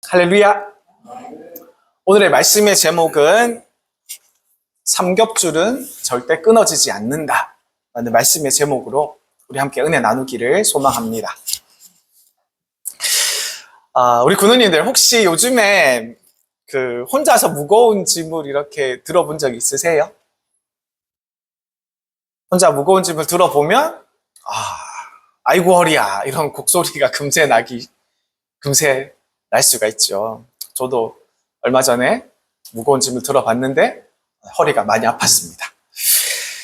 할렐루야. 오늘의 말씀의 제목은 삼겹줄은 절대 끊어지지 않는다 라는 말씀의 제목으로 우리 함께 은혜 나누기를 소망합니다. 우리 군우님들 혹시 요즘에 혼자서 무거운 짐을 이렇게 들어본 적 있으세요? 혼자 무거운 짐을 들어보면 아이고 허리야 이런 곡소리가 금세 날 수가 있죠. 저도 얼마 전에 무거운 짐을 들어봤는데 허리가 많이 아팠습니다.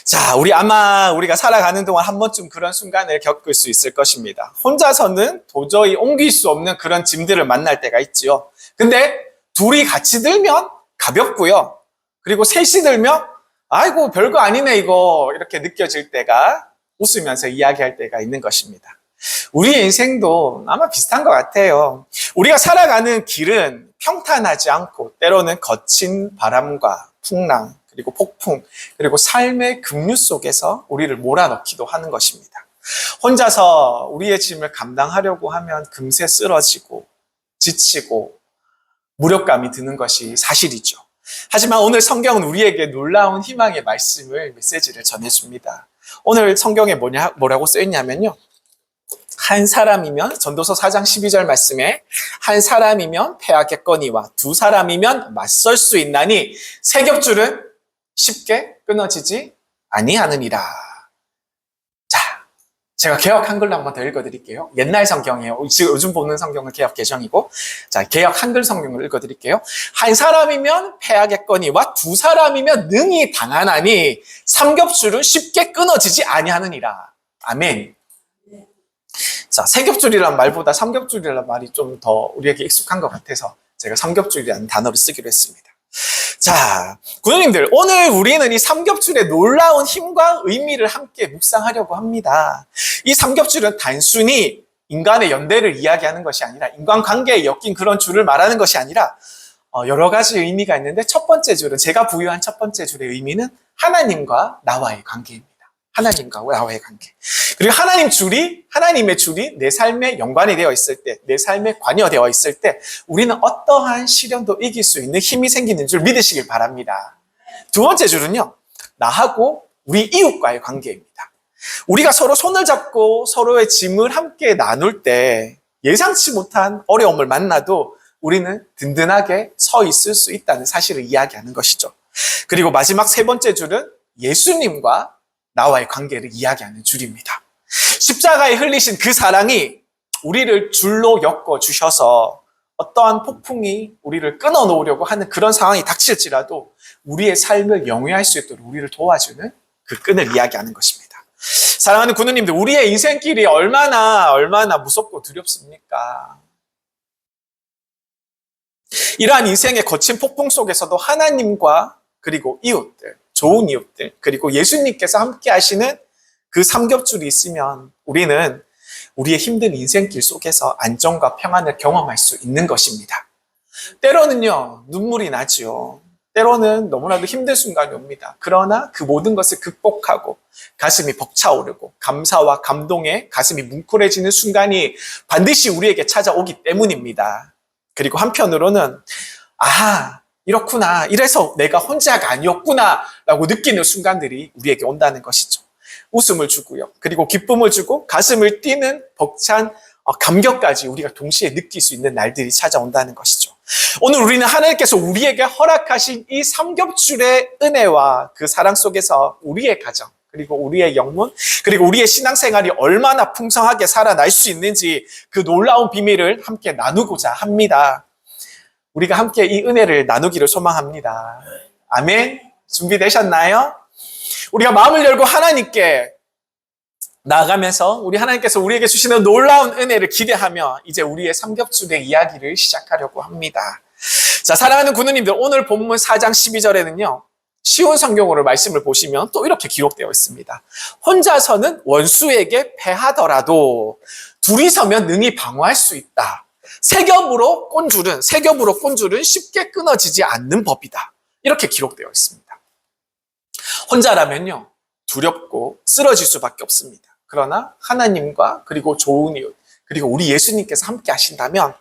자, 우리가 살아가는 동안 한 번쯤 그런 순간을 겪을 수 있을 것입니다. 혼자서는 도저히 옮길 수 없는 그런 짐들을 만날 때가 있지요. 근데 둘이 같이 들면 가볍고요. 그리고 셋이 들면 아이고 별거 아니네 이거 이렇게 느껴질 때가 웃으면서 이야기할 때가 있는 것입니다. 우리의 인생도 아마 비슷한 것 같아요. 우리가 살아가는 길은 평탄하지 않고 때로는 거친 바람과 풍랑 그리고 폭풍 그리고 삶의 급류 속에서 우리를 몰아넣기도 하는 것입니다. 혼자서 우리의 짐을 감당하려고 하면 금세 쓰러지고 지치고 무력감이 드는 것이 사실이죠. 하지만 오늘 성경은 우리에게 놀라운 희망의 메시지를 전해줍니다. 오늘 성경에 뭐라고 쓰였냐면요. 한 사람이면 전도서 4장 12절 말씀에 한 사람이면 패하겠거니와 두 사람이면 맞설 수 있나니 세 겹줄은 쉽게 끊어지지 아니하느니라. 자, 제가 개역 한글로 한번 더 읽어드릴게요. 옛날 성경이에요. 요즘 보는 성경은 개역 개정이고, 자, 개역 한글 성경을 읽어드릴게요. 한 사람이면 패하겠거니와 두 사람이면 능히 당하나니 삼겹줄은 쉽게 끊어지지 아니하느니라. 아멘. 자, 세 겹줄이란 말보다 삼겹줄이라는 말이 좀 더 우리에게 익숙한 것 같아서 제가 삼겹줄이라는 단어를 쓰기로 했습니다. 자, 구독님들, 오늘 우리는 이 삼겹줄의 놀라운 힘과 의미를 함께 묵상하려고 합니다. 이 삼겹줄은 단순히 인간의 연대를 이야기하는 것이 아니라 인간관계에 엮인 그런 줄을 말하는 것이 아니라 여러 가지 의미가 있는데 첫 번째 줄은 제가 부여한 첫 번째 줄의 의미는 하나님과 나와의 관계입니다. 하나님과 나와의 관계. 그리고 하나님의 줄이 내 삶에 연관이 되어 있을 때, 내 삶에 관여되어 있을 때, 우리는 어떠한 시련도 이길 수 있는 힘이 생기는 줄 믿으시길 바랍니다. 두 번째 줄은요, 나하고 우리 이웃과의 관계입니다. 우리가 서로 손을 잡고 서로의 짐을 함께 나눌 때, 예상치 못한 어려움을 만나도 우리는 든든하게 서 있을 수 있다는 사실을 이야기하는 것이죠. 그리고 마지막 세 번째 줄은 예수님과 나와의 관계를 이야기하는 줄입니다. 십자가에 흘리신 그 사랑이 우리를 줄로 엮어 주셔서 어떠한 폭풍이 우리를 끊어 놓으려고 하는 그런 상황이 닥칠지라도 우리의 삶을 영위할 수 있도록 우리를 도와주는 그 끈을 이야기하는 것입니다. 사랑하는 군우님들, 우리의 인생길이 얼마나 무섭고 두렵습니까? 이러한 인생의 거친 폭풍 속에서도 하나님과 그리고 이웃들, 좋은 이웃들, 그리고 예수님께서 함께 하시는 그 삼겹줄이 있으면 우리는 우리의 힘든 인생길 속에서 안정과 평안을 경험할 수 있는 것입니다. 때로는요, 눈물이 나지요. 때로는 너무나도 힘든 순간이 옵니다. 그러나 그 모든 것을 극복하고 가슴이 벅차오르고 감사와 감동에 가슴이 뭉클해지는 순간이 반드시 우리에게 찾아오기 때문입니다. 그리고 한편으로는 이렇구나. 이래서 내가 혼자가 아니었구나. 라고 느끼는 순간들이 우리에게 온다는 것이죠. 웃음을 주고요. 그리고 기쁨을 주고 가슴을 뛰는 벅찬 감격까지 우리가 동시에 느낄 수 있는 날들이 찾아온다는 것이죠. 오늘 우리는 하나님께서 우리에게 허락하신 이 삼겹줄의 은혜와 그 사랑 속에서 우리의 가정, 그리고 우리의 영혼, 그리고 우리의 신앙생활이 얼마나 풍성하게 살아날 수 있는지 그 놀라운 비밀을 함께 나누고자 합니다. 우리가 함께 이 은혜를 나누기를 소망합니다. 아멘. 준비되셨나요? 우리가 마음을 열고 하나님께 나아가면서 우리 하나님께서 우리에게 주시는 놀라운 은혜를 기대하며 이제 우리의 삼겹줄의 이야기를 시작하려고 합니다. 자, 사랑하는 군우님들, 오늘 본문 4장 12절에는요. 쉬운 성경으로 말씀을 보시면 또 이렇게 기록되어 있습니다. 혼자서는 원수에게 패하더라도 둘이서면 능히 방어할 수 있다. 세 겹으로 꼰 줄은 쉽게 끊어지지 않는 법이다. 이렇게 기록되어 있습니다. 혼자라면요, 두렵고 쓰러질 수밖에 없습니다. 그러나 하나님과 그리고 좋은 이웃, 그리고 우리 예수님께서 함께 하신다면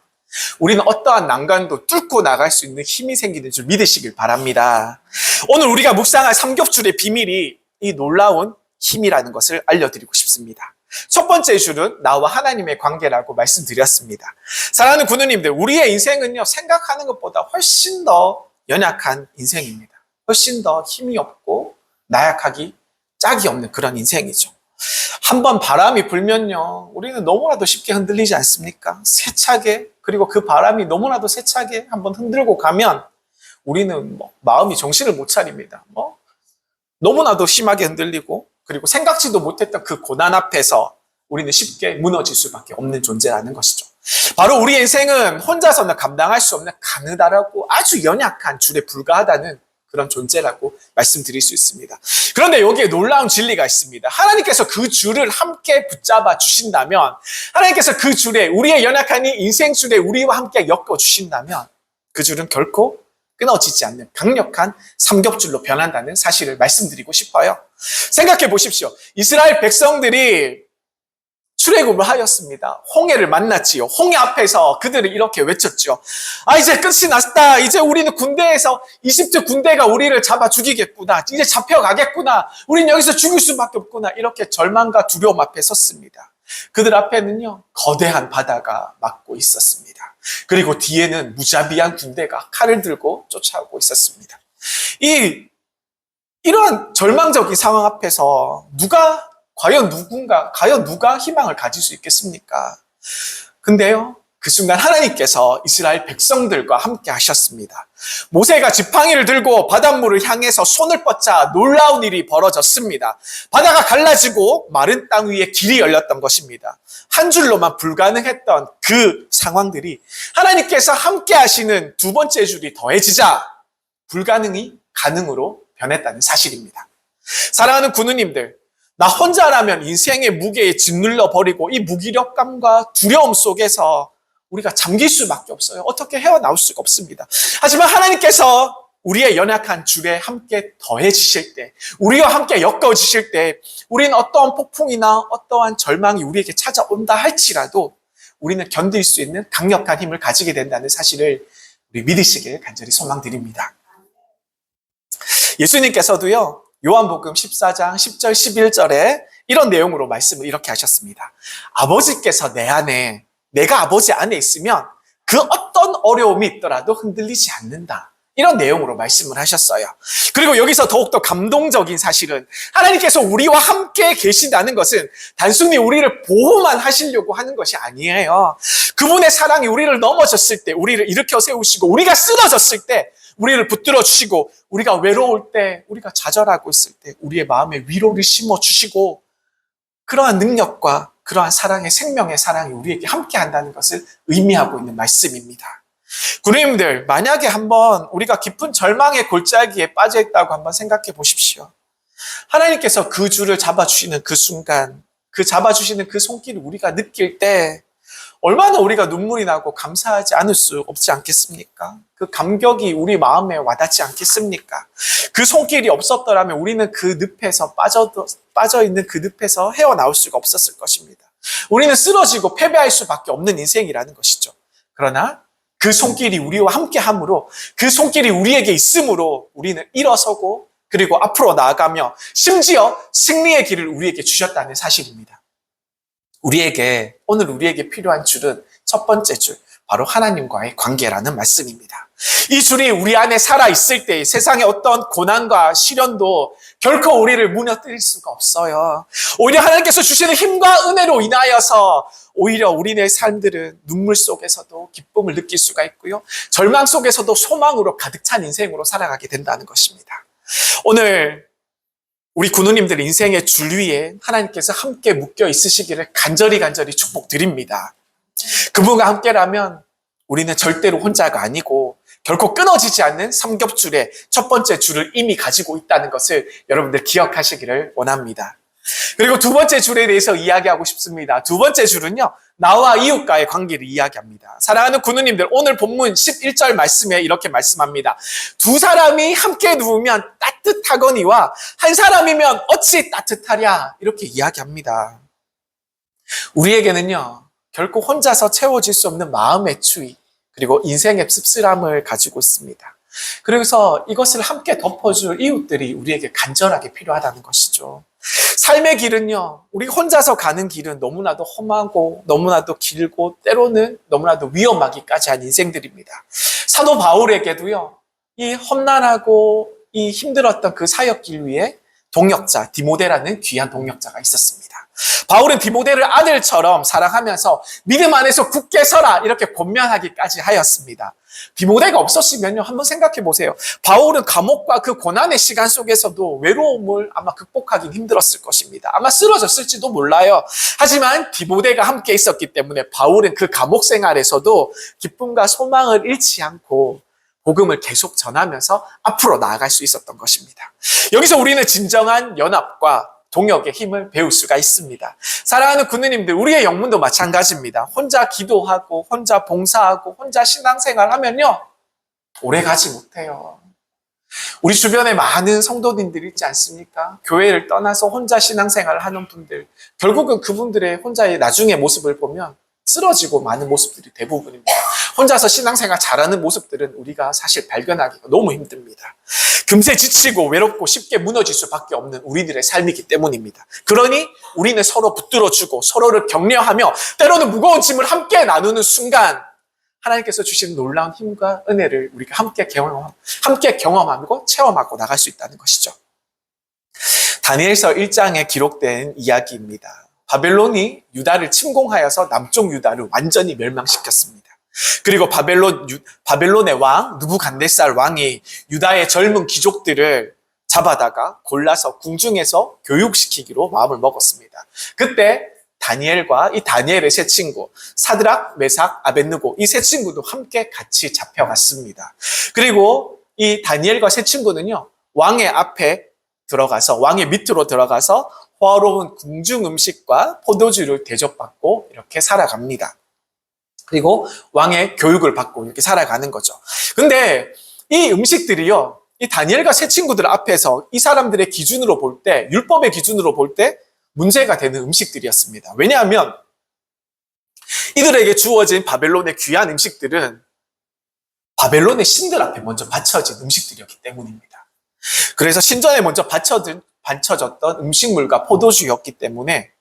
우리는 어떠한 난관도 뚫고 나갈 수 있는 힘이 생기는 줄 믿으시길 바랍니다. 오늘 우리가 묵상할 삼겹줄의 비밀이 이 놀라운 힘이라는 것을 알려드리고 싶습니다. 첫 번째 줄은 나와 하나님의 관계라고 말씀드렸습니다. 사랑하는 구누님들, 우리의 인생은요, 생각하는 것보다 훨씬 더 연약한 인생입니다. 훨씬 더 힘이 없고 나약하기 짝이 없는 그런 인생이죠. 한번 바람이 불면요, 우리는 너무나도 쉽게 흔들리지 않습니까? 세차게, 그리고 그 바람이 너무나도 세차게 한번 흔들고 가면 우리는 마음이 정신을 못 차립니다. 너무나도 심하게 흔들리고, 그리고 생각지도 못했던 그 고난 앞에서 우리는 쉽게 무너질 수밖에 없는 존재라는 것이죠. 바로 우리의 인생은 혼자서는 감당할 수 없는 가느다라고 아주 연약한 줄에 불과하다는 그런 존재라고 말씀드릴 수 있습니다. 그런데 여기에 놀라운 진리가 있습니다. 하나님께서 그 줄을 함께 붙잡아 주신다면, 하나님께서 그 줄에, 우리의 연약한 이 인생 줄에 우리와 함께 엮어 주신다면 그 줄은 결코 끊어지지 않는 강력한 삼겹줄로 변한다는 사실을 말씀드리고 싶어요. 생각해 보십시오. 이스라엘 백성들이 출애굽을 하였습니다. 홍해를 만났지요. 홍해 앞에서 그들은 이렇게 외쳤죠. 이제 끝이 났다. 이제 우리는 군대에서 이집트 군대가 우리를 잡아 죽이겠구나. 이제 잡혀가겠구나. 우린 여기서 죽을 수밖에 없구나. 이렇게 절망과 두려움 앞에 섰습니다. 그들 앞에는요, 거대한 바다가 막고 있었습니다. 그리고 뒤에는 무자비한 군대가 칼을 들고 쫓아오고 있었습니다. 이러한 절망적인 상황 앞에서 과연 누가 희망을 가질 수 있겠습니까? 근데요, 그 순간 하나님께서 이스라엘 백성들과 함께 하셨습니다. 모세가 지팡이를 들고 바닷물을 향해서 손을 뻗자 놀라운 일이 벌어졌습니다. 바다가 갈라지고 마른 땅 위에 길이 열렸던 것입니다. 한 줄로만 불가능했던 그 상황들이 하나님께서 함께 하시는 두 번째 줄이 더해지자 불가능이 가능으로 변했다는 사실입니다. 사랑하는 구누님들, 나 혼자라면 인생의 무게에 짓눌러 버리고 이 무기력감과 두려움 속에서 우리가 잠길 수밖에 없어요. 어떻게 헤어나올 수가 없습니다. 하지만 하나님께서 우리의 연약한 줄에 함께 더해지실 때, 우리와 함께 엮어지실 때, 우리는 어떠한 폭풍이나 어떠한 절망이 우리에게 찾아온다 할지라도 우리는 견딜 수 있는 강력한 힘을 가지게 된다는 사실을 우리 믿으시길 간절히 소망드립니다. 예수님께서도요, 요한복음 14장 10절 11절에 이런 내용으로 말씀을 이렇게 하셨습니다. 아버지께서 내가 아버지 안에 있으면 그 어떤 어려움이 있더라도 흔들리지 않는다. 이런 내용으로 말씀을 하셨어요. 그리고 여기서 더욱더 감동적인 사실은 하나님께서 우리와 함께 계신다는 것은 단순히 우리를 보호만 하시려고 하는 것이 아니에요. 그분의 사랑이 우리를 넘어졌을 때, 우리를 일으켜 세우시고, 우리가 쓰러졌을 때 우리를 붙들어 주시고, 우리가 외로울 때, 우리가 좌절하고 있을 때 우리의 마음에 위로를 심어주시고, 그러한 능력과 그러한 사랑의, 생명의 사랑이 우리에게 함께 한다는 것을 의미하고 있는 말씀입니다. 구님들, 만약에 한번 우리가 깊은 절망의 골짜기에 빠져 있다고 한번 생각해 보십시오. 하나님께서 그 줄을 잡아주시는 그 순간, 그 잡아주시는 그 손길을 우리가 느낄 때 얼마나 우리가 눈물이 나고 감사하지 않을 수 없지 않겠습니까? 그 감격이 우리 마음에 와닿지 않겠습니까? 그 손길이 없었더라면 우리는 그 늪에서 빠져있는 그 늪에서 헤어나올 수가 없었을 것입니다. 우리는 쓰러지고 패배할 수밖에 없는 인생이라는 것이죠. 그러나 그 손길이 우리와 함께 함으로, 그 손길이 우리에게 있으므로 우리는 일어서고, 그리고 앞으로 나아가며 심지어 승리의 길을 우리에게 주셨다는 사실입니다. 오늘 우리에게 필요한 줄은 첫 번째 줄, 바로 하나님과의 관계라는 말씀입니다. 이 줄이 우리 안에 살아있을 때 세상의 어떤 고난과 시련도 결코 우리를 무너뜨릴 수가 없어요. 오히려 하나님께서 주시는 힘과 은혜로 인하여서 오히려 우리의 삶들은 눈물 속에서도 기쁨을 느낄 수가 있고요. 절망 속에서도 소망으로 가득 찬 인생으로 살아가게 된다는 것입니다. 오늘 우리 구누님들 인생의 줄 위에 하나님께서 함께 묶여 있으시기를 간절히 축복드립니다. 그분과 함께라면 우리는 절대로 혼자가 아니고 결코 끊어지지 않는 삼겹줄의 첫 번째 줄을 이미 가지고 있다는 것을 여러분들 기억하시기를 원합니다. 그리고 두 번째 줄에 대해서 이야기하고 싶습니다. 두 번째 줄은요, 나와 이웃과의 관계를 이야기합니다. 사랑하는 구누님들, 오늘 본문 11절 말씀에 이렇게 말씀합니다. 두 사람이 함께 누우면 따뜻하거니와 한 사람이면 어찌 따뜻하랴, 이렇게 이야기합니다. 우리에게는요, 결코 혼자서 채워질 수 없는 마음의 추위, 그리고 인생의 씁쓸함을 가지고 있습니다. 그래서 이것을 함께 덮어줄 이웃들이 우리에게 간절하게 필요하다는 것이죠. 삶의 길은요, 우리 혼자서 가는 길은 너무나도 험하고 너무나도 길고 때로는 너무나도 위험하기까지 한 인생들입니다. 사도 바울에게도요, 이 험난하고 이 힘들었던 그 사역길 위에 동역자, 디모데라는 귀한 동역자가 있었습니다. 바울은 디모데를 아들처럼 사랑하면서 믿음 안에서 굳게 서라 이렇게 권면하기까지 하였습니다. 디모데가 없었으면요, 한번 생각해 보세요. 바울은 감옥과 그 고난의 시간 속에서도 외로움을 아마 극복하기 힘들었을 것입니다. 아마 쓰러졌을지도 몰라요. 하지만 디모데가 함께 있었기 때문에 바울은 그 감옥 생활에서도 기쁨과 소망을 잃지 않고 복음을 계속 전하면서 앞으로 나아갈 수 있었던 것입니다. 여기서 우리는 진정한 연합과 동역의 힘을 배울 수가 있습니다. 사랑하는 군우님들, 우리의 영문도 마찬가지입니다. 혼자 기도하고 혼자 봉사하고 혼자 신앙생활 하면요, 오래 가지 못해요. 우리 주변에 많은 성도님들 있지 않습니까? 교회를 떠나서 혼자 신앙생활을 하는 분들, 결국은 그분들의 혼자의 나중의 모습을 보면 쓰러지고 많은 모습들이 대부분입니다. 혼자서 신앙생활 잘하는 모습들은 우리가 사실 발견하기가 너무 힘듭니다. 금세 지치고 외롭고 쉽게 무너질 수밖에 없는 우리들의 삶이기 때문입니다. 그러니 우리는 서로 붙들어주고 서로를 격려하며 때로는 무거운 짐을 함께 나누는 순간 하나님께서 주신 놀라운 힘과 은혜를 우리가 함께 경험하고 체험하고 나갈 수 있다는 것이죠. 다니엘서 1장에 기록된 이야기입니다. 바벨론이 유다를 침공하여서 남쪽 유다를 완전히 멸망시켰습니다. 그리고 바벨론의 왕 느부갓네살 왕이 유다의 젊은 귀족들을 잡아다가 골라서 궁중에서 교육시키기로 마음을 먹었습니다. 그때 다니엘과 이 다니엘의 세 친구 사드락, 메삭, 아벳느고 이 세 친구도 함께 같이 잡혀갔습니다. 그리고 이 다니엘과 세 친구는요, 왕의 밑으로 들어가서 호화로운 궁중 음식과 포도주를 대접받고 이렇게 살아갑니다. 그리고 왕의 교육을 받고 이렇게 살아가는 거죠. 근데 이 음식들이요, 이 다니엘과 세 친구들 앞에서 이 사람들의 기준으로 볼 때, 율법의 기준으로 볼 때 문제가 되는 음식들이었습니다. 왜냐하면 이들에게 주어진 바벨론의 귀한 음식들은 바벨론의 신들 앞에 먼저 바쳐진 음식들이었기 때문입니다. 그래서 신전에 먼저 바쳐졌던 음식물과 포도주였기 때문에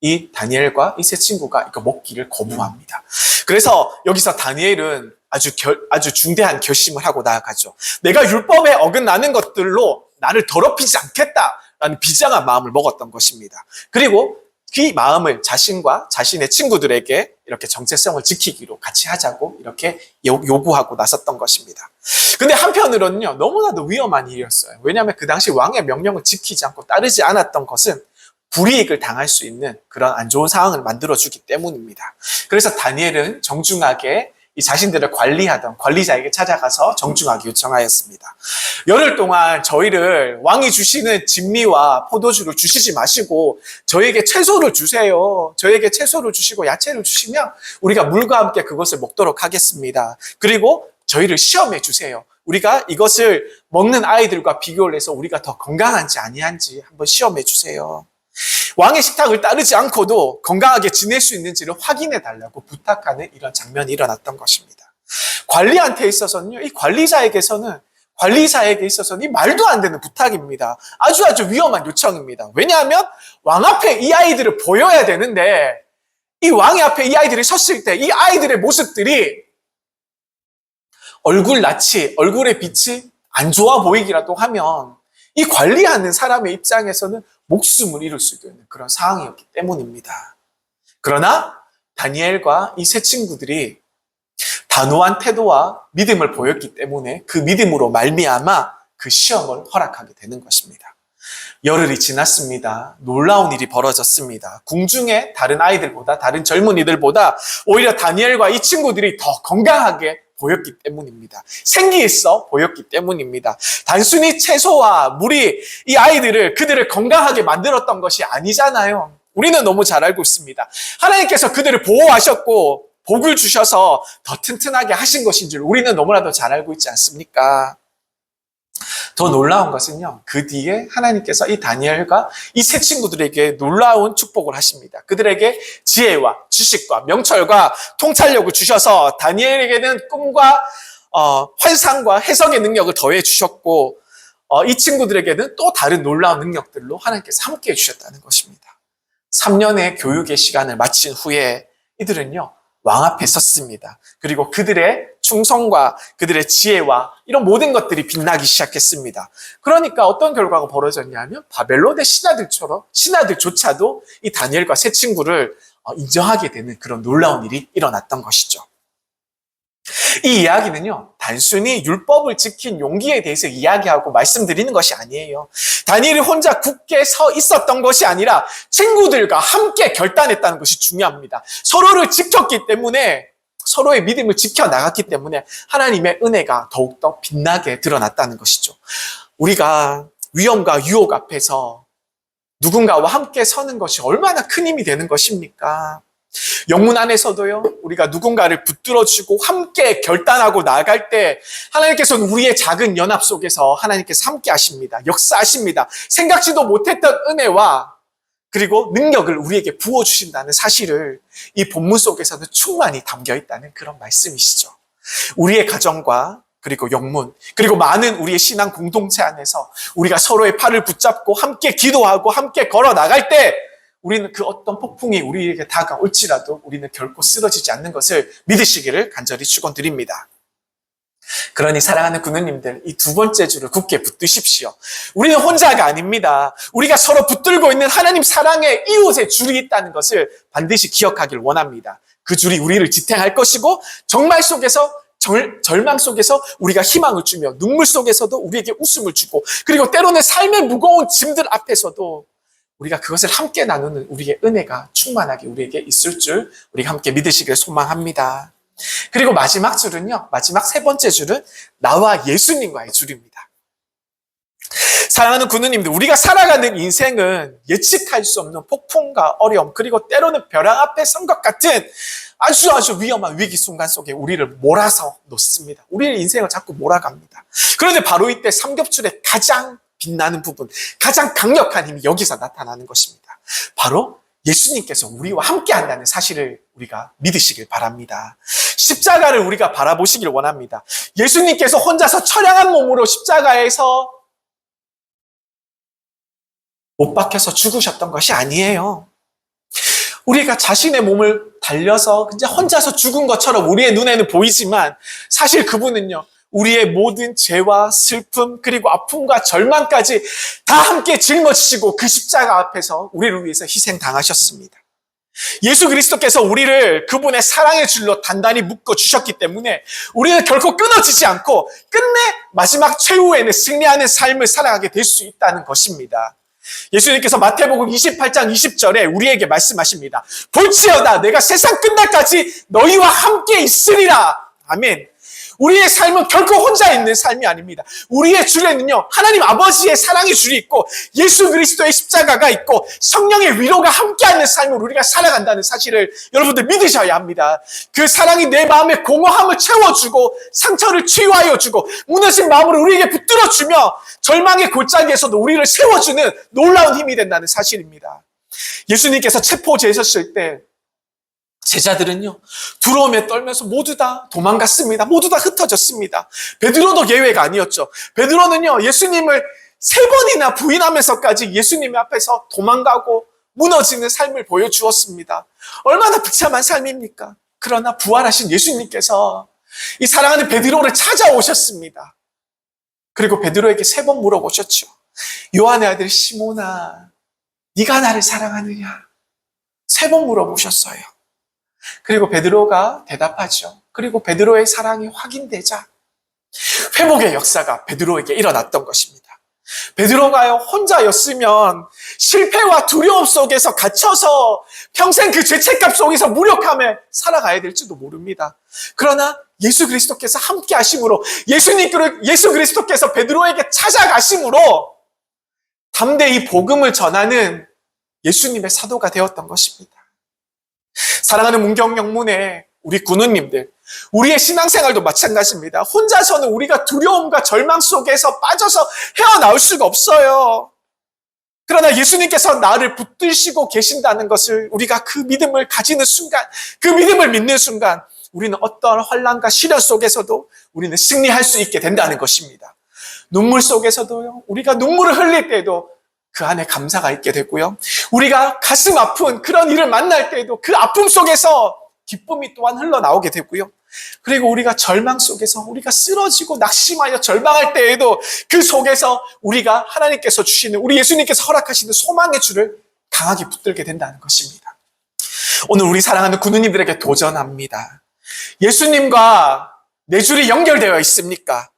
이 다니엘과 이 세 친구가 이거 먹기를 거부합니다. 그래서 여기서 다니엘은 아주 중대한 결심을 하고 나아가죠. 내가 율법에 어긋나는 것들로 나를 더럽히지 않겠다라는 비장한 마음을 먹었던 것입니다. 그리고 그 마음을 자신과 자신의 친구들에게 이렇게 정체성을 지키기로 같이 하자고 이렇게 요구하고 나섰던 것입니다. 근데 한편으로는요, 너무나도 위험한 일이었어요. 왜냐하면 그 당시 왕의 명령을 지키지 않고 따르지 않았던 것은 불이익을 당할 수 있는 그런 안 좋은 상황을 만들어주기 때문입니다. 그래서 다니엘은 정중하게 이 자신들을 관리하던 관리자에게 찾아가서 정중하게 요청하였습니다. 열흘 동안 저희를 왕이 주시는 진미와 포도주를 주시지 마시고 저에게 채소를 주세요. 저에게 채소를 주시고 야채를 주시면 우리가 물과 함께 그것을 먹도록 하겠습니다. 그리고 저희를 시험해 주세요. 우리가 이것을 먹는 아이들과 비교를 해서 우리가 더 건강한지 아니한지 한번 시험해 주세요. 왕의 식탁을 따르지 않고도 건강하게 지낼 수 있는지를 확인해 달라고 부탁하는 이런 장면이 일어났던 것입니다. 관리한테 있어서는요, 이 관리자에게 있어서는 이 말도 안 되는 부탁입니다. 아주 위험한 요청입니다. 왜냐하면 왕 앞에 이 아이들을 보여야 되는데 이 왕의 앞에 이 아이들이 섰을 때 이 아이들의 모습들이 얼굴의 빛이 안 좋아 보이기라도 하면 이 관리하는 사람의 입장에서는 목숨을 잃을 수도 있는 그런 상황이었기 때문입니다. 그러나 다니엘과 이 세 친구들이 단호한 태도와 믿음을 보였기 때문에 그 믿음으로 말미암아 그 시험을 허락하게 되는 것입니다. 열흘이 지났습니다. 놀라운 일이 벌어졌습니다. 궁중의 다른 젊은이들보다 오히려 다니엘과 이 친구들이 더 건강하게 보였기 때문입니다. 생기 있어 보였기 때문입니다. 단순히 채소와 물이 그들을 건강하게 만들었던 것이 아니잖아요. 우리는 너무 잘 알고 있습니다. 하나님께서 그들을 보호하셨고 복을 주셔서 더 튼튼하게 하신 것인 줄 우리는 너무나도 잘 알고 있지 않습니까? 더 놀라운 것은요, 그 뒤에 하나님께서 이 다니엘과 이 세 친구들에게 놀라운 축복을 하십니다. 그들에게 지혜와 지식과 명철과 통찰력을 주셔서 다니엘에게는 꿈과 환상과 해석의 능력을 더해 주셨고, 이 친구들에게는 또 다른 놀라운 능력들로 하나님께서 함께 해주셨다는 것입니다. 3년의 교육의 시간을 마친 후에 이들은요, 왕 앞에 섰습니다. 그리고 그들의 충성과 그들의 지혜와 이런 모든 것들이 빛나기 시작했습니다. 그러니까 어떤 결과가 벌어졌냐면 바벨론의 신하들조차도 이 다니엘과 세 친구를 인정하게 되는 그런 놀라운 일이 일어났던 것이죠. 이 이야기는요, 단순히 율법을 지킨 용기에 대해서 이야기하고 말씀드리는 것이 아니에요. 다니엘이 혼자 굳게 서 있었던 것이 아니라 친구들과 함께 결단했다는 것이 중요합니다. 서로를 지켰기 때문에, 서로의 믿음을 지켜나갔기 때문에 하나님의 은혜가 더욱더 빛나게 드러났다는 것이죠. 우리가 위험과 유혹 앞에서 누군가와 함께 서는 것이 얼마나 큰 힘이 되는 것입니까? 영문 안에서도요, 우리가 누군가를 붙들어주고 함께 결단하고 나아갈 때 하나님께서는 우리의 작은 연합 속에서 하나님께서 함께 하십니다. 역사하십니다. 생각지도 못했던 은혜와 그리고 능력을 우리에게 부어주신다는 사실을 이 본문 속에서는 충만히 담겨 있다는 그런 말씀이시죠. 우리의 가정과 그리고 영문, 그리고 많은 우리의 신앙 공동체 안에서 우리가 서로의 팔을 붙잡고 함께 기도하고 함께 걸어 나갈 때 우리는 그 어떤 폭풍이 우리에게 다가올지라도 우리는 결코 쓰러지지 않는 것을 믿으시기를 간절히 축원드립니다. 그러니 사랑하는 군우님들, 이 두 번째 줄을 굳게 붙드십시오. 우리는 혼자가 아닙니다. 우리가 서로 붙들고 있는 하나님 사랑의 이웃의 줄이 있다는 것을 반드시 기억하길 원합니다. 그 줄이 우리를 지탱할 것이고 절망 속에서 우리가 희망을 주며 눈물 속에서도 우리에게 웃음을 주고, 그리고 때로는 삶의 무거운 짐들 앞에서도 우리가 그것을 함께 나누는 우리의 은혜가 충만하게 우리에게 있을 줄 우리가 함께 믿으시길 소망합니다. 그리고 마지막 줄은요, 마지막 세 번째 줄은 나와 예수님과의 줄입니다. 사랑하는 군우님들, 우리가 살아가는 인생은 예측할 수 없는 폭풍과 어려움, 그리고 때로는 벼랑 앞에 선 것 같은 아주 위험한 위기 순간 속에 우리를 몰아서 놓습니다. 우리의 인생을 자꾸 몰아갑니다. 그런데 바로 이때 삼겹줄의 가장 빛나는 부분, 가장 강력한 힘이 여기서 나타나는 것입니다. 바로 예수님께서 우리와 함께 한다는 사실을 우리가 믿으시길 바랍니다. 십자가를 우리가 바라보시길 원합니다. 예수님께서 혼자서 처량한 몸으로 십자가에서 못 박혀서 죽으셨던 것이 아니에요. 우리가 자신의 몸을 달려서 그냥 혼자서 죽은 것처럼 우리의 눈에는 보이지만 사실 그분은요, 우리의 모든 죄와 슬픔 그리고 아픔과 절망까지 다 함께 짊어지시고 그 십자가 앞에서 우리를 위해서 희생당하셨습니다. 예수 그리스도께서 우리를 그분의 사랑의 줄로 단단히 묶어주셨기 때문에 우리는 결코 끊어지지 않고 끝내 마지막 최후에는 승리하는 삶을 살아가게 될 수 있다는 것입니다. 예수님께서 마태복음 28장 20절에 우리에게 말씀하십니다. 볼지어다 내가 세상 끝날까지 너희와 함께 있으리라. 아멘. 우리의 삶은 결코 혼자 있는 삶이 아닙니다. 우리의 줄에는요, 하나님 아버지의 사랑의 줄이 있고 예수 그리스도의 십자가가 있고 성령의 위로가 함께하는 삶을 우리가 살아간다는 사실을 여러분들 믿으셔야 합니다. 그 사랑이 내 마음의 공허함을 채워주고 상처를 치유하여 주고 무너진 마음을 우리에게 붙들어주며 절망의 골짜기에서도 우리를 세워주는 놀라운 힘이 된다는 사실입니다. 예수님께서 체포되셨을 때 제자들은요, 두려움에 떨면서 모두 다 도망갔습니다. 모두 다 흩어졌습니다. 베드로도 예외가 아니었죠. 베드로는요, 예수님을 3번이나 부인하면서까지 예수님 앞에서 도망가고 무너지는 삶을 보여주었습니다. 얼마나 비참한 삶입니까? 그러나 부활하신 예수님께서 이 사랑하는 베드로를 찾아오셨습니다. 그리고 베드로에게 3번 물어보셨죠. 요한의 아들 시몬아, 네가 나를 사랑하느냐? 3번 물어보셨어요. 그리고 베드로가 대답하죠. 그리고 베드로의 사랑이 확인되자 회복의 역사가 베드로에게 일어났던 것입니다. 베드로가요, 혼자였으면 실패와 두려움 속에서 갇혀서 평생 그 죄책감 속에서 무력함에 살아가야 될지도 모릅니다. 그러나 예수 그리스도께서 함께 하심으로 예수 그리스도께서 베드로에게 찾아가심으로 담대히 복음을 전하는 예수님의 사도가 되었던 것입니다. 사랑하는 문경 영문에 우리 군우님들, 우리의 신앙생활도 마찬가지입니다. 혼자서는 우리가 두려움과 절망 속에서 빠져서 헤어나올 수가 없어요. 그러나 예수님께서 나를 붙드시고 계신다는 것을 우리가 그 믿음을 가지는 순간, 그 믿음을 믿는 순간 우리는 어떠한 환난과 시련 속에서도 우리는 승리할 수 있게 된다는 것입니다. 눈물 속에서도요, 우리가 눈물을 흘릴 때에도 그 안에 감사가 있게 되고요. 우리가 가슴 아픈 그런 일을 만날 때에도 그 아픔 속에서 기쁨이 또한 흘러나오게 되고요. 그리고 우리가 절망 속에서 우리가 쓰러지고 낙심하여 절망할 때에도 그 속에서 우리가 하나님께서 주시는, 우리 예수님께서 허락하시는 소망의 줄을 강하게 붙들게 된다는 것입니다. 오늘 우리 사랑하는 군우님들에게 도전합니다. 예수님과 내 줄이 연결되어 있습니까?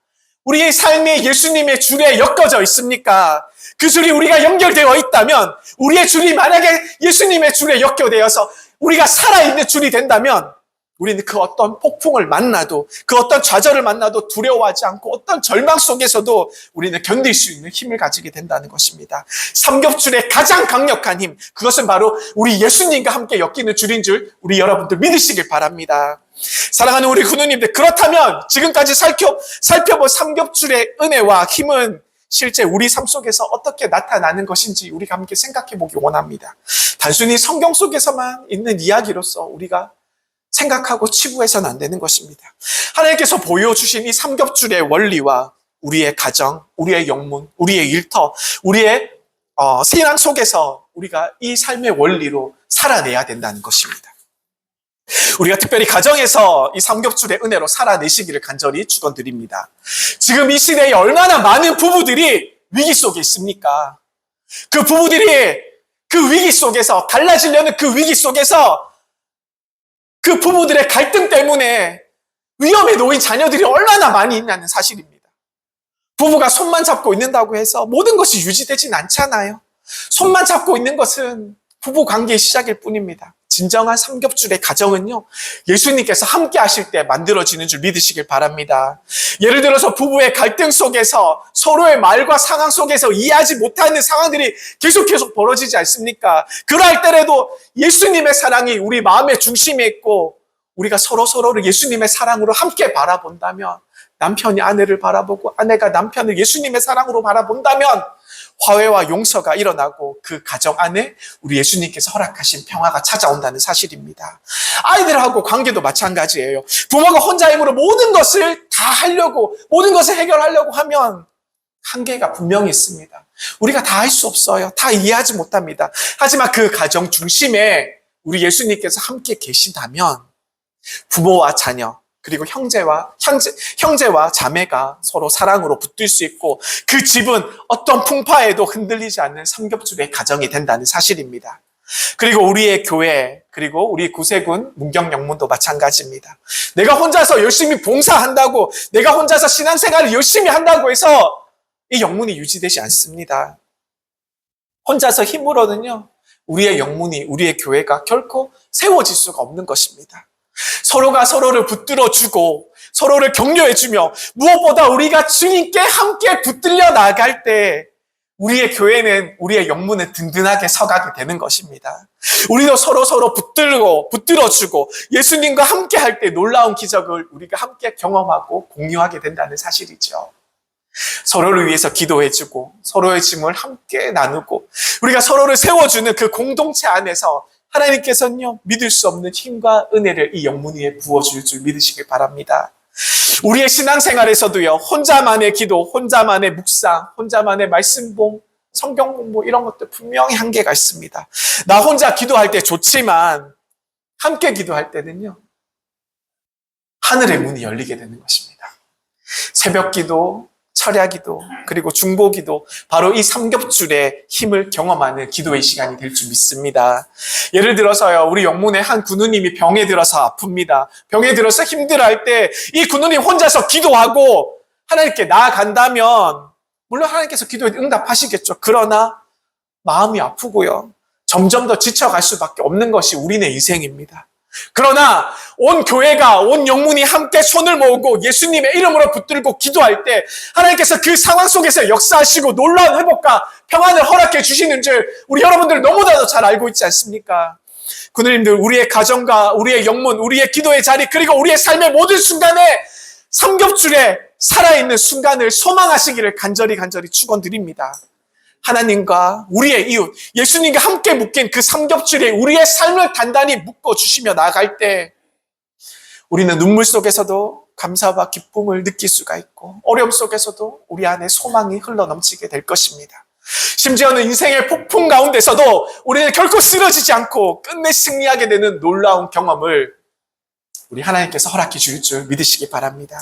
우리의 삶이 예수님의 줄에 엮어져 있습니까? 그 줄이 우리가 연결되어 있다면, 우리의 줄이 만약에 예수님의 줄에 엮여되어서 우리가 살아있는 줄이 된다면 우리는 그 어떤 폭풍을 만나도, 그 어떤 좌절을 만나도 두려워하지 않고 어떤 절망 속에서도 우리는 견딜 수 있는 힘을 가지게 된다는 것입니다. 삼겹줄의 가장 강력한 힘, 그것은 바로 우리 예수님과 함께 엮이는 줄인 줄 우리 여러분들 믿으시길 바랍니다. 사랑하는 우리 군우님들, 그렇다면 지금까지 살펴본 삼겹줄의 은혜와 힘은 실제 우리 삶 속에서 어떻게 나타나는 것인지 우리가 함께 생각해 보기 원합니다. 단순히 성경 속에서만 있는 이야기로서 우리가 생각하고 치부해서는 안 되는 것입니다. 하나님께서 보여주신 이 삼겹줄의 원리와 우리의 가정, 우리의 영문, 우리의 일터, 우리의 신앙 속에서 우리가 이 삶의 원리로 살아내야 된다는 것입니다. 우리가 특별히 가정에서 이 삼겹줄의 은혜로 살아내시기를 간절히 축원드립니다. 지금 이 시대에 얼마나 많은 부부들이 위기 속에 있습니까? 그 부부들이 그 위기 속에서, 갈라지려는 그 위기 속에서 그 부부들의 갈등 때문에 위험에 놓인 자녀들이 얼마나 많이 있냐는 사실입니다. 부부가 손만 잡고 있는다고 해서 모든 것이 유지되진 않잖아요. 손만 잡고 있는 것은 부부 관계의 시작일 뿐입니다. 진정한 삼겹줄의 가정은요, 예수님께서 함께 하실 때 만들어지는 줄 믿으시길 바랍니다. 예를 들어서 부부의 갈등 속에서 서로의 말과 상황 속에서 이해하지 못하는 상황들이 계속 벌어지지 않습니까? 그러할 때라도 예수님의 사랑이 우리 마음의 중심에 있고 우리가 서로를 예수님의 사랑으로 함께 바라본다면, 남편이 아내를 바라보고 아내가 남편을 예수님의 사랑으로 바라본다면 화해와 용서가 일어나고 그 가정 안에 우리 예수님께서 허락하신 평화가 찾아온다는 사실입니다. 아이들하고 관계도 마찬가지예요. 부모가 혼자 힘으로 모든 것을 다 하려고, 모든 것을 해결하려고 하면 한계가 분명히 있습니다. 우리가 다 할 수 없어요. 다 이해하지 못합니다. 하지만 그 가정 중심에 우리 예수님께서 함께 계신다면 부모와 자녀, 그리고 형제와 자매가 서로 사랑으로 붙들 수 있고 그 집은 어떤 풍파에도 흔들리지 않는 삼겹줄의 가정이 된다는 사실입니다. 그리고 우리의 교회, 그리고 우리 구세군 문경영문도 마찬가지입니다. 내가 혼자서 열심히 봉사한다고, 내가 혼자서 신앙생활을 열심히 한다고 해서 이 영문이 유지되지 않습니다. 혼자서 힘으로는요, 우리의 영문이, 우리의 교회가 결코 세워질 수가 없는 것입니다. 서로가 서로를 붙들어주고 서로를 격려해주며 무엇보다 우리가 주님께 함께 붙들려 나갈 때 우리의 교회는, 우리의 영문은 든든하게 서가게 되는 것입니다. 우리도 서로 붙들어주고 예수님과 함께 할 때 놀라운 기적을 우리가 함께 경험하고 공유하게 된다는 사실이죠. 서로를 위해서 기도해주고 서로의 짐을 함께 나누고 우리가 서로를 세워주는 그 공동체 안에서 하나님께서는요, 믿을 수 없는 힘과 은혜를 이 영문 위에 부어줄 줄 믿으시길 바랍니다. 우리의 신앙생활에서도요, 혼자만의 기도, 혼자만의 묵상, 혼자만의 말씀봉, 성경 공부 이런 것들 분명히 한계가 있습니다. 나 혼자 기도할 때 좋지만 함께 기도할 때는요, 하늘의 문이 열리게 되는 것입니다. 새벽 기도, 철야 기도, 그리고 중보 기도, 바로 이 삼겹줄의 힘을 경험하는 기도의 시간이 될 줄 믿습니다. 예를 들어서요, 우리 영문의 한 군우님이 병에 들어서 아픕니다. 병에 들어서 힘들어할 때 이 군우님 혼자서 기도하고 하나님께 나아간다면 물론 하나님께서 기도에 응답하시겠죠. 그러나 마음이 아프고요, 점점 더 지쳐갈 수밖에 없는 것이 우리네 인생입니다. 그러나 온 교회가, 온 영문이 함께 손을 모으고 예수님의 이름으로 붙들고 기도할 때 하나님께서 그 상황 속에서 역사하시고 놀라운 회복과 평안을 허락해 주시는 줄 우리 여러분들 너무나도 잘 알고 있지 않습니까? 군우님들, 우리의 가정과 우리의 영문, 우리의 기도의 자리, 그리고 우리의 삶의 모든 순간에 삼겹줄에 살아있는 순간을 소망하시기를 간절히 축원드립니다. 하나님과 우리의 이웃, 예수님과 함께 묶인 그 삼겹줄에 우리의 삶을 단단히 묶어주시며 나아갈 때 우리는 눈물 속에서도 감사와 기쁨을 느낄 수가 있고 어려움 속에서도 우리 안에 소망이 흘러넘치게 될 것입니다. 심지어는 인생의 폭풍 가운데서도 우리는 결코 쓰러지지 않고 끝내 승리하게 되는 놀라운 경험을 우리 하나님께서 허락해 주실 줄 믿으시기 바랍니다.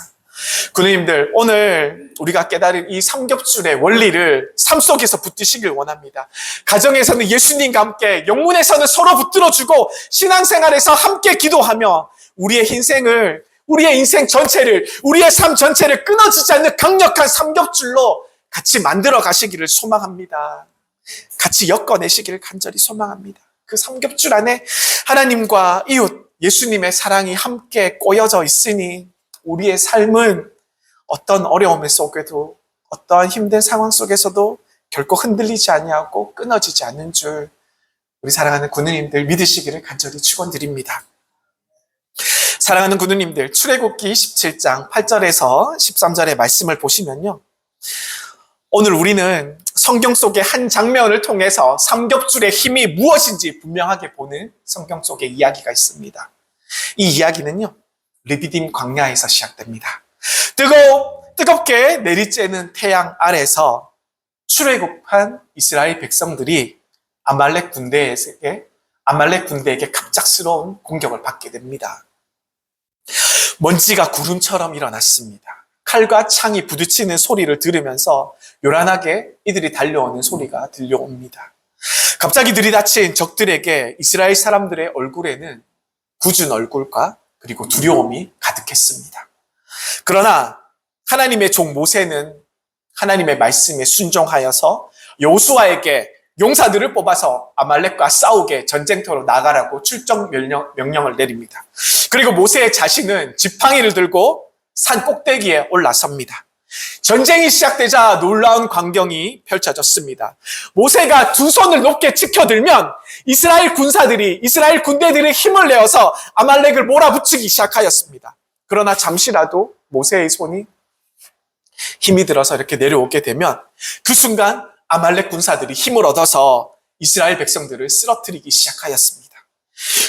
군우님들, 오늘 우리가 깨달은 이 삼겹줄의 원리를 삶 속에서 붙드시길 원합니다. 가정에서는 예수님과 함께, 영문에서는 서로 붙들어주고 신앙생활에서 함께 기도하며 우리의 인생 전체를, 우리의 삶 전체를 끊어지지 않는 강력한 삼겹줄로 같이 만들어 가시기를 소망합니다. 같이 엮어내시기를 간절히 소망합니다. 그 삼겹줄 안에 하나님과 이웃, 예수님의 사랑이 함께 꼬여져 있으니 우리의 삶은 어떤 어려움 속에도, 어떠한 힘든 상황 속에서도 결코 흔들리지 아니하고 끊어지지 않는 줄 우리 사랑하는 군우님들 믿으시기를 간절히 축원드립니다. 사랑하는 군우님들, 출애굽기 17장 8절에서 13절의 말씀을 보시면요, 오늘 우리는 성경 속의 한 장면을 통해서 삼겹줄의 힘이 무엇인지 분명하게 보는 성경 속의 이야기가 있습니다. 이 이야기는요, 르비딤 광야에서 시작됩니다. 뜨겁게 내리쬐는 태양 아래서 출애굽한 이스라엘 백성들이 아말렉 군대에게 갑작스러운 공격을 받게 됩니다. 먼지가 구름처럼 일어났습니다. 칼과 창이 부딪히는 소리를 들으면서 요란하게 이들이 달려오는 소리가 들려옵니다. 갑자기 들이닥친 적들에게 이스라엘 사람들의 얼굴에는 굳은 얼굴과 그리고 두려움이 가득했습니다. 그러나 하나님의 종 모세는 하나님의 말씀에 순종하여서 여호수아에게 용사들을 뽑아서 아말렉과 싸우게 전쟁터로 나가라고 출정 명령을 내립니다. 그리고 모세 자신은 지팡이를 들고 산 꼭대기에 올라섭니다. 전쟁이 시작되자 놀라운 광경이 펼쳐졌습니다. 모세가 두 손을 높게 치켜들면 이스라엘 군대들이 힘을 내어서 아말렉을 몰아붙이기 시작하였습니다. 그러나 잠시라도 모세의 손이 힘이 들어서 이렇게 내려오게 되면 그 순간 아말렉 군사들이 힘을 얻어서 이스라엘 백성들을 쓰러뜨리기 시작하였습니다.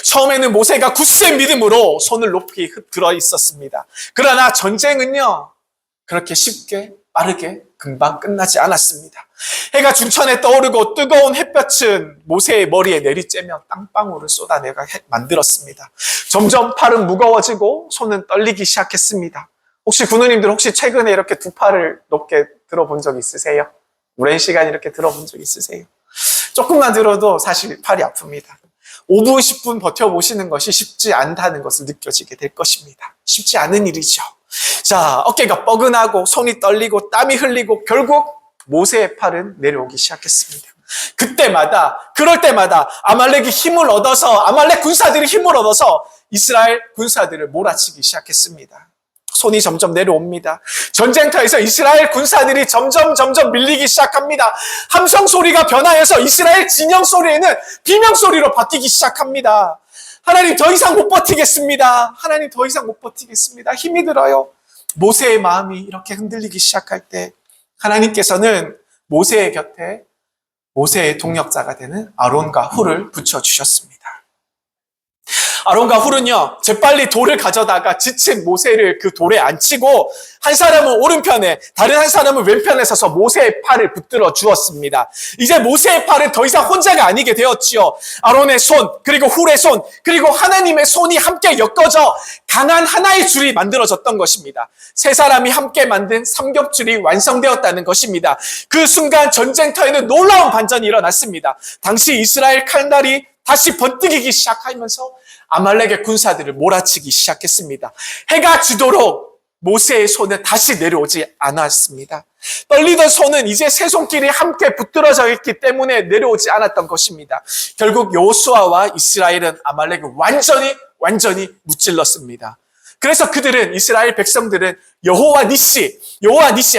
처음에는 모세가 굳센 믿음으로 손을 높이 들어 있었습니다. 그러나 전쟁은요, 그렇게 쉽게 빠르게 금방 끝나지 않았습니다. 해가 중천에 떠오르고 뜨거운 햇볕은 모세의 머리에 내리쬐며 땅방울을 쏟아내가 만들었습니다. 점점 팔은 무거워지고 손은 떨리기 시작했습니다. 혹시 군우님들 최근에 이렇게 두 팔을 높게 들어본 적 있으세요? 오랜 시간 이렇게 들어본 적 있으세요? 조금만 들어도 사실 팔이 아픕니다. 5분, 10분 버텨보시는 것이 쉽지 않다는 것을 느껴지게 될 것입니다. 쉽지 않은 일이죠. 자, 어깨가 뻐근하고 손이 떨리고 땀이 흘리고 결국 모세의 팔은 내려오기 시작했습니다. 그럴 때마다 아말렉 군사들이 힘을 얻어서 이스라엘 군사들을 몰아치기 시작했습니다. 손이 점점 내려옵니다. 전쟁터에서 이스라엘 군사들이 점점 밀리기 시작합니다. 함성 소리가 변하여서 이스라엘 진영 소리에는 비명 소리로 바뀌기 시작합니다. 하나님 더 이상 못 버티겠습니다. 하나님 더 이상 못 버티겠습니다. 힘이 들어요. 모세의 마음이 이렇게 흔들리기 시작할 때 하나님께서는 모세의 곁에 모세의 동역자가 되는 아론과 훌을 붙여주셨습니다. 아론과 훌은요, 재빨리 돌을 가져다가 지친 모세를 그 돌에 앉히고 한 사람은 오른편에, 다른 한 사람은 왼편에 서서 모세의 팔을 붙들어 주었습니다. 이제 모세의 팔은 더 이상 혼자가 아니게 되었지요. 아론의 손, 그리고 훌의 손, 그리고 하나님의 손이 함께 엮어져 강한 하나의 줄이 만들어졌던 것입니다. 세 사람이 함께 만든 삼겹줄이 완성되었다는 것입니다. 그 순간 전쟁터에는 놀라운 반전이 일어났습니다. 당시 이스라엘 칼날이 다시 번뜩이기 시작하면서 아말렉의 군사들을 몰아치기 시작했습니다. 해가 지도록 모세의 손은 다시 내려오지 않았습니다. 떨리던 손은 이제 세 손길이 함께 붙들어져 있기 때문에 내려오지 않았던 것입니다. 결국 여호수아와 이스라엘은 아말렉을 완전히 무찔렀습니다. 그래서 이스라엘 백성들은 여호와 니시,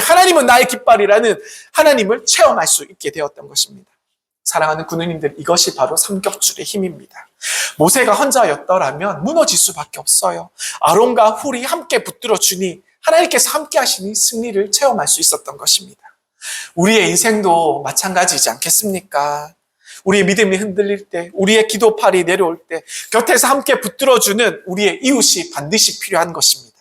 하나님은 나의 깃발이라는 하나님을 체험할 수 있게 되었던 것입니다. 사랑하는 군우님들, 이것이 바로 삼겹줄의 힘입니다. 모세가 혼자였더라면 무너질 수밖에 없어요. 아론과 훌이 함께 붙들어 주니 하나님께서 함께 하시니 승리를 체험할 수 있었던 것입니다. 우리의 인생도 마찬가지지 않겠습니까? 우리의 믿음이 흔들릴 때, 우리의 기도팔이 내려올 때 곁에서 함께 붙들어주는 우리의 이웃이 반드시 필요한 것입니다.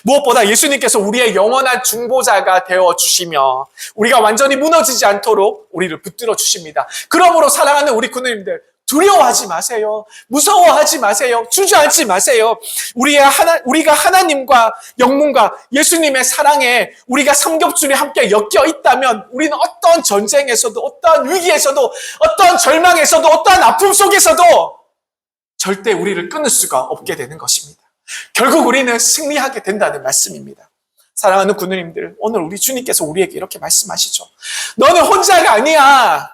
무엇보다 예수님께서 우리의 영원한 중보자가 되어주시며 우리가 완전히 무너지지 않도록 우리를 붙들어 주십니다. 그러므로 사랑하는 우리 군우님들, 두려워하지 마세요. 무서워하지 마세요. 주저앉지 마세요. 우리가 하나님과 영문과 예수님의 사랑에 우리가 삼겹줄이 함께 엮여 있다면 우리는 어떤 전쟁에서도, 어떠한 위기에서도, 어떠한 절망에서도, 어떠한 아픔 속에서도 절대 우리를 끊을 수가 없게 되는 것입니다. 결국 우리는 승리하게 된다는 말씀입니다. 사랑하는 군우님들, 오늘 우리 주님께서 우리에게 이렇게 말씀하시죠. 너는 혼자가 아니야.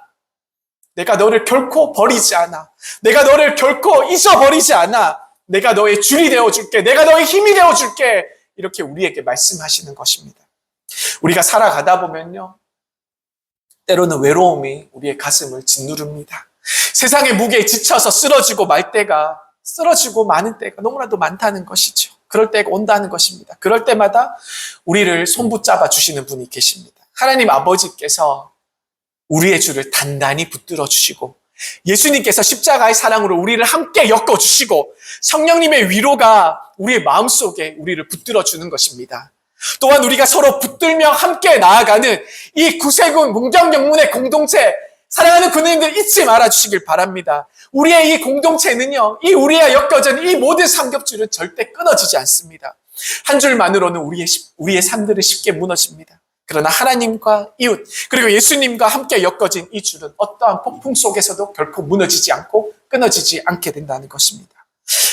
내가 너를 결코 버리지 않아. 내가 너를 결코 잊어버리지 않아. 내가 너의 줄이 되어줄게. 내가 너의 힘이 되어줄게. 이렇게 우리에게 말씀하시는 것입니다. 우리가 살아가다 보면요, 때로는 외로움이 우리의 가슴을 짓누릅니다. 세상의 무게에 지쳐서 쓰러지고 많은 때가 너무나도 많다는 것이죠. 그럴 때가 온다는 것입니다. 그럴 때마다 우리를 손붙잡아 주시는 분이 계십니다. 하나님 아버지께서 우리의 줄을 단단히 붙들어 주시고 예수님께서 십자가의 사랑으로 우리를 함께 엮어 주시고 성령님의 위로가 우리의 마음속에 우리를 붙들어 주는 것입니다. 또한 우리가 서로 붙들며 함께 나아가는 이 구세군 문경영문의 공동체, 사랑하는 군인들 잊지 말아 주시길 바랍니다. 우리의 이 공동체는요, 이 우리와 엮어진 이 모든 삼겹줄은 절대 끊어지지 않습니다. 한 줄만으로는 우리의 삶들은 쉽게 무너집니다. 그러나 하나님과 이웃, 그리고 예수님과 함께 엮어진 이 줄은 어떠한 폭풍 속에서도 결코 무너지지 않고 끊어지지 않게 된다는 것입니다.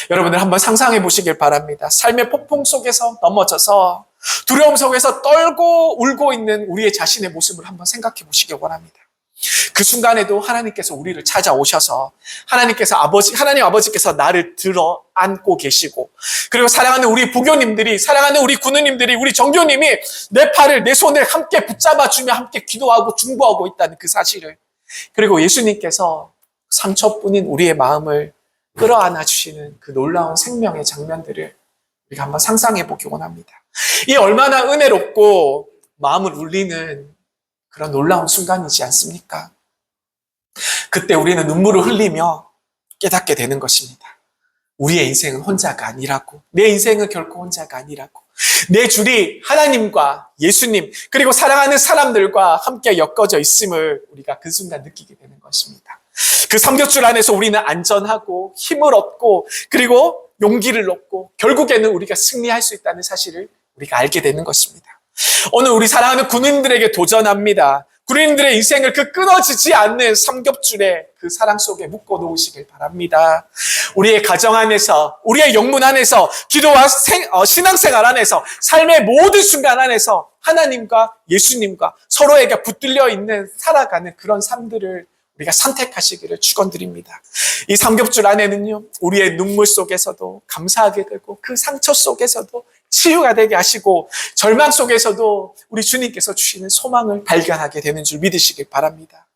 여러분들 한번 상상해 보시길 바랍니다. 삶의 폭풍 속에서 넘어져서 두려움 속에서 떨고 울고 있는 우리의 자신의 모습을 한번 생각해 보시길 원합니다. 그 순간에도 하나님께서 우리를 찾아오셔서 하나님 아버지께서 나를 들어 안고 계시고, 그리고 사랑하는 우리 부교님들이, 사랑하는 우리 군우님들이, 우리 정교님이 내 팔을, 내 손을 함께 붙잡아주며 함께 기도하고 중보하고 있다는 그 사실을, 그리고 예수님께서 상처뿐인 우리의 마음을 끌어안아 주시는 그 놀라운 생명의 장면들을 우리가 한번 상상해 보기 원합니다. 이 얼마나 은혜롭고 마음을 울리는 그런 놀라운 순간이지 않습니까? 그때 우리는 눈물을 흘리며 깨닫게 되는 것입니다. 우리의 인생은 혼자가 아니라고. 내 인생은 결코 혼자가 아니라고. 내 줄이 하나님과 예수님, 그리고 사랑하는 사람들과 함께 엮어져 있음을 우리가 그 순간 느끼게 되는 것입니다. 그 삼겹줄 안에서 우리는 안전하고 힘을 얻고, 그리고 용기를 얻고, 결국에는 우리가 승리할 수 있다는 사실을 우리가 알게 되는 것입니다. 오늘 우리 사랑하는 군인들에게 도전합니다. 군인들의 인생을 그 끊어지지 않는 삼겹줄의 그 사랑 속에 묶어 놓으시길 바랍니다. 우리의 가정 안에서, 우리의 영문 안에서, 기도와 신앙생활 안에서, 삶의 모든 순간 안에서 하나님과 예수님과 서로에게 붙들려 있는 살아가는 그런 삶들을 우리가 선택하시기를 축원드립니다. 이 삼겹줄 안에는요, 우리의 눈물 속에서도 감사하게 되고, 그 상처 속에서도 치유가 되게 하시고, 절망 속에서도 우리 주님께서 주시는 소망을 발견하게 되는 줄 믿으시길 바랍니다.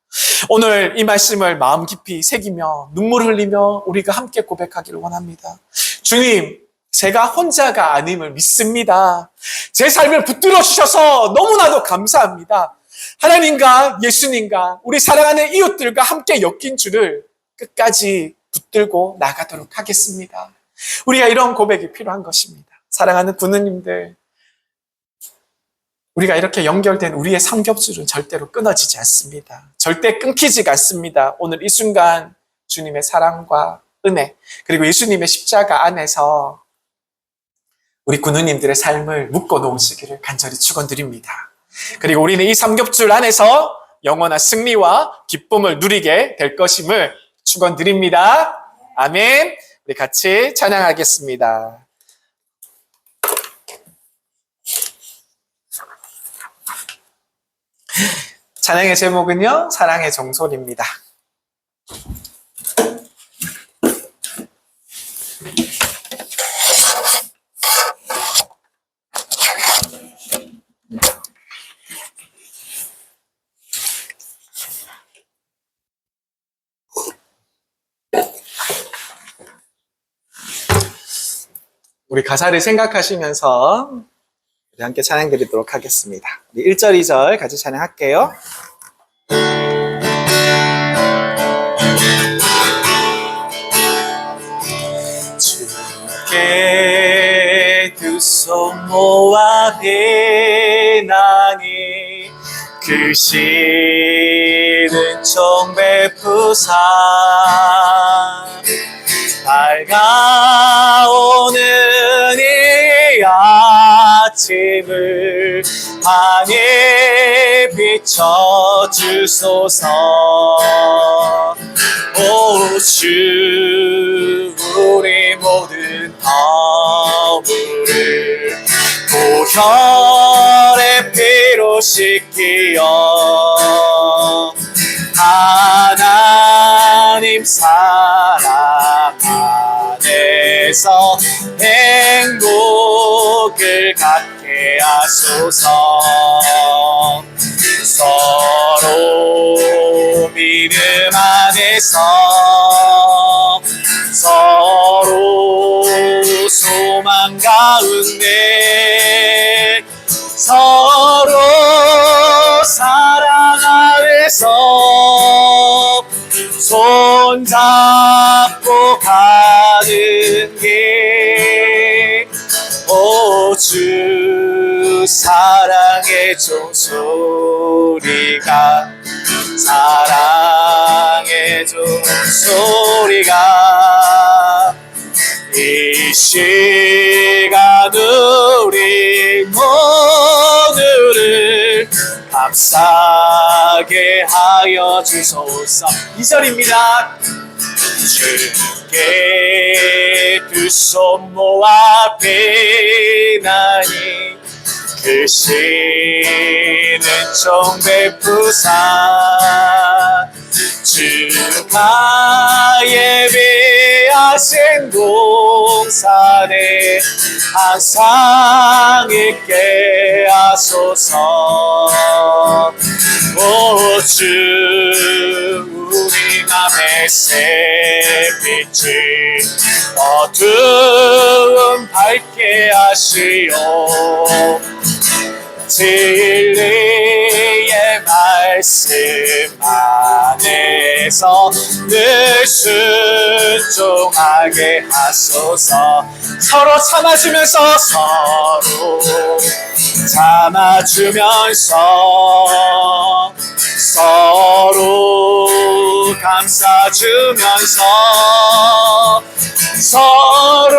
오늘 이 말씀을 마음 깊이 새기며 눈물 흘리며 우리가 함께 고백하기를 원합니다. 주님, 제가 혼자가 아님을 믿습니다. 제 삶을 붙들어 주셔서 너무나도 감사합니다. 하나님과 예수님과 우리 사랑하는 이웃들과 함께 엮인 줄을 끝까지 붙들고 나가도록 하겠습니다. 우리가 이런 고백이 필요한 것입니다. 사랑하는 군우님들, 우리가 이렇게 연결된 우리의 삼겹줄은 절대로 끊어지지 않습니다. 절대 끊기지가 않습니다. 오늘 이 순간 주님의 사랑과 은혜, 그리고 예수님의 십자가 안에서 우리 군우님들의 삶을 묶어 놓으시기를 간절히 축원드립니다. 그리고 우리는 이 삼겹줄 안에서 영원한 승리와 기쁨을 누리게 될 것임을 축원드립니다. 아멘. 우리 같이 찬양하겠습니다. 찬양의 제목은요, 사랑의 정솔입니다. 우리 가사를 생각하시면서 우리 함께 찬양 드리도록 하겠습니다. 우리 1절, 2절 같이 찬양할게요. 주께 두 손 모아 배나니 그 시는 총 베푸사 밝아오는 이 아침을 하늘 비춰주소서. 오 주 우리 모든 허물을 보혈의 피로 씻기어 하나님 사랑 안에서 행복을 갖게 하소서. 서로 믿음 안에서 서로 소망 가운데 서로 사랑 안에서 손잡고 가는 게 주 사랑의 종소리가 사랑의 종소리가 이 시간 우리 모두를 감싸게 하여 주소서. 2절입니다. 주께 두 손 모아 배나니 그 시는 총 베푸사 주가 예비하신 동산에 항상 있게 하소서. 오 주 우리 맘의 새빛을 어두움 밝게 하시오. 진리의 말씀 안에서 늘 순종하게 하소서. 서로 참아주면서 서로 참아주면서 서로 감싸주면서 서로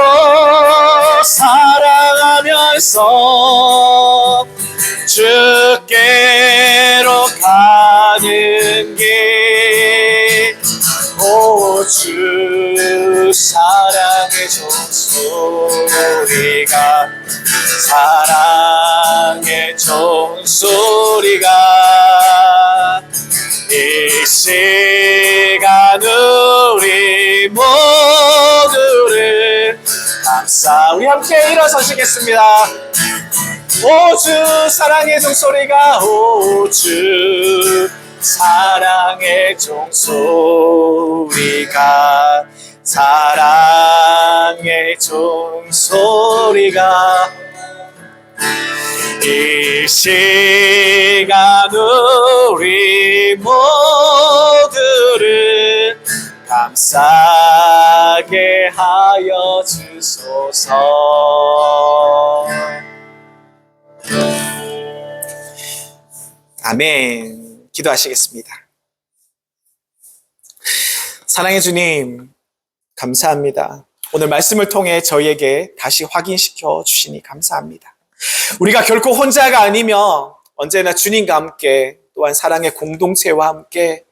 사랑하면서 주께로 가는 길. 오 주 사랑의 종소리가 사랑의 종소리가 이 시간 우리 모두를 감싸. 우리 함께 일어서시겠습니다. 오 주 사랑의 종소리가 오 주 사랑의 종소리가 사랑의 종소리가 이 시간 우리 모두를 감싸게 하여 주소서. 아멘. 기도하시겠습니다. 사랑의 주님, 감사합니다. 오늘 말씀을 통해 저희에게 다시 확인시켜 주시니 감사합니다. 우리가 결코 혼자가 아니며 언제나 주님과 함께 또한 사랑의 공동체와 함께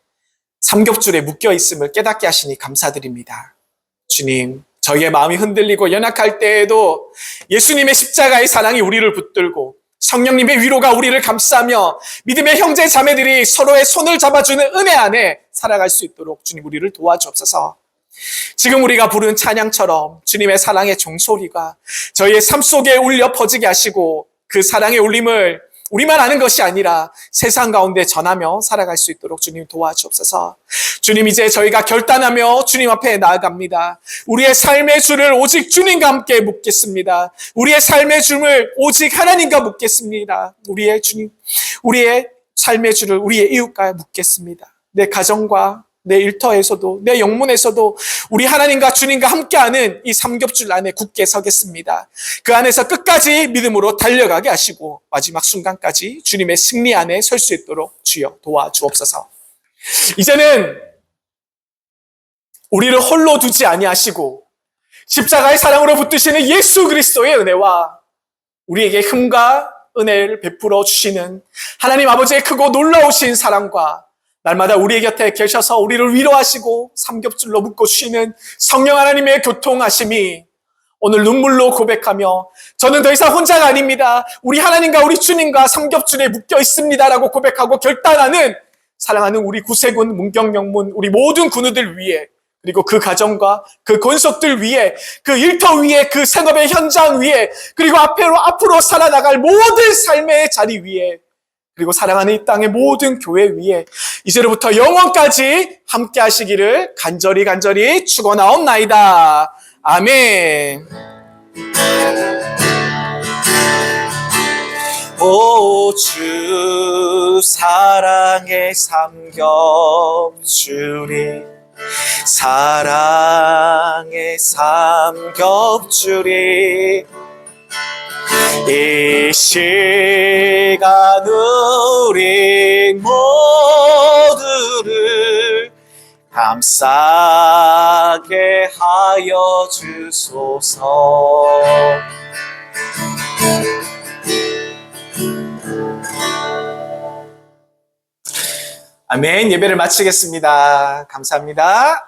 삼겹줄에 묶여 있음을 깨닫게 하시니 감사드립니다. 주님, 저희의 마음이 흔들리고 연약할 때에도 예수님의 십자가의 사랑이 우리를 붙들고 성령님의 위로가 우리를 감싸며 믿음의 형제 자매들이 서로의 손을 잡아주는 은혜 안에 살아갈 수 있도록 주님 우리를 도와주옵소서. 지금 우리가 부른 찬양처럼 주님의 사랑의 종소리가 저희의 삶 속에 울려 퍼지게 하시고 그 사랑의 울림을 우리만 아는 것이 아니라 세상 가운데 전하며 살아갈 수 있도록 주님 도와주옵소서. 주님, 이제 저희가 결단하며 주님 앞에 나아갑니다. 우리의 삶의 주를 오직 주님과 함께 묻겠습니다. 우리의 삶의 주를 오직 하나님과 묻겠습니다. 우리의 주님, 우리의 삶의 주를 우리의 이웃과 묻겠습니다. 내 가정과 내 일터에서도, 내 영문에서도 우리 하나님과 주님과 함께하는 이 삼겹줄 안에 굳게 서겠습니다. 그 안에서 끝까지 믿음으로 달려가게 하시고 마지막 순간까지 주님의 승리 안에 설 수 있도록 주여 도와주옵소서. 이제는 우리를 홀로 두지 아니하시고 십자가의 사랑으로 붙드시는 예수 그리스도의 은혜와 우리에게 힘과 은혜를 베풀어 주시는 하나님 아버지의 크고 놀라우신 사랑과 날마다 우리의 곁에 계셔서 우리를 위로하시고 삼겹줄로 묶어주시는 성령 하나님의 교통하심이 오늘 눈물로 고백하며 저는 더 이상 혼자가 아닙니다. 우리 하나님과 우리 주님과 삼겹줄에 묶여 있습니다라고 고백하고 결단하는 사랑하는 우리 구세군, 문경명문, 우리 모든 군우들 위해 그리고 그 가정과 그 권속들 위해 그 일터 위에 그 생업의 현장 위에 그리고 앞으로 살아나갈 모든 삶의 자리 위에 그리고 사랑하는 이 땅의 모든 교회 위에 이제로부터 영원까지 함께 하시기를 간절히 축원하옵나이다. 아멘. 오 주 사랑의 삼겹줄이 사랑의 삼겹줄이 이 시간 우리 모두를 감싸게 하여 주소서. 아멘. 예배를 마치겠습니다. 감사합니다.